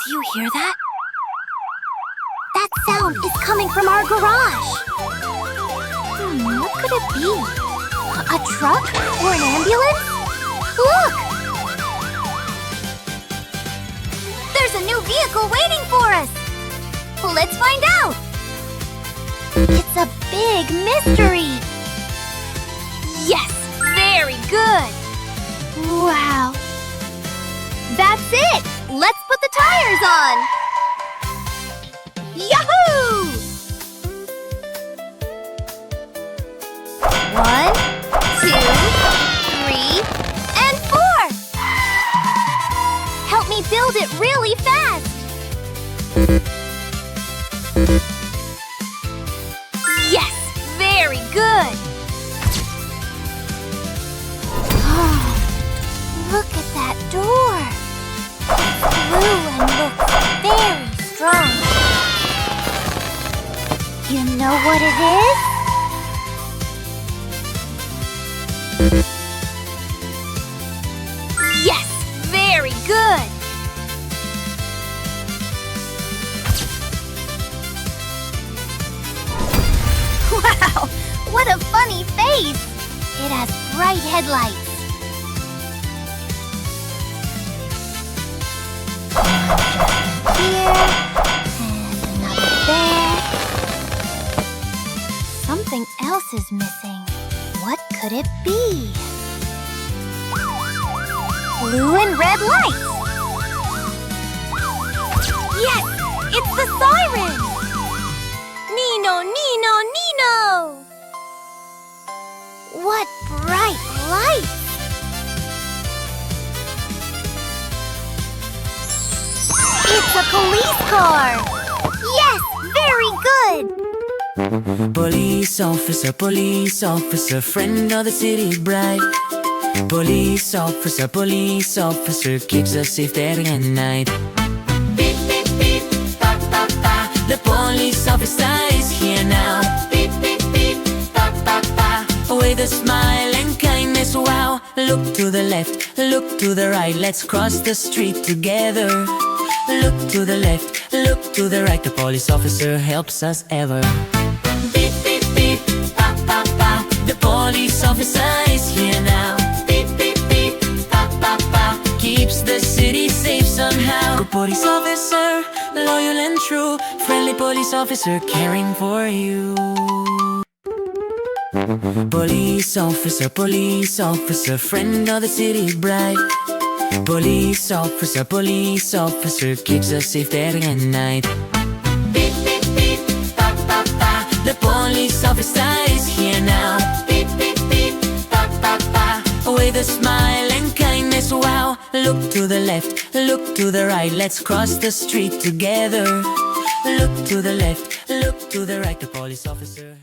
Do you hear that? That sound is coming from our garage. What could it be? A truck or an ambulance? Look! There's a new vehicle waiting for us. Let's find out. It's a big mystery. Yes, very good. Wow. That's it. Let's put the tires on. Yahoo! 1, 2, 3, and 4. Help me build it really fast. Yes, very good. Look at that door. It's blue and looks very strong. You know what it is? Yes, very good. Wow, what a funny face. It has bright headlights. Here, and another there. Something else is missing. What could it be? Blue and red lights! Yes! It's the siren! Nino, Nino, Nino! What bright lights! It's a police car! Yes! Very good! Police officer, friend of the city bride. Police officer, keeps us safe there at night. Beep, beep, beep, pa, pa, pa. The police officer is here now. Beep, beep, beep, pa, pa, pa. With a smile and kindness, wow. Look to the left, look to the right. Let's cross the street together. Look to the left, look to the right. The police officer helps us ever. Beep, beep, beep, pa, pa, pa. The police officer is here now. Beep, beep, beep, pa, pa, pa. Keeps the city safe somehow. Good police officer, loyal and true. Friendly police officer caring for you. Police officer, friend of the city bride. Police officer, keeps us safe there at night. Beep, beep, beep, pa, pa, pa. The police officer is here now. Beep, beep, beep, pa, pa, pa. With a smile and kindness, wow. Look to the left, look to the right. Let's cross the street together. Look to the left, look to the right. The police officer.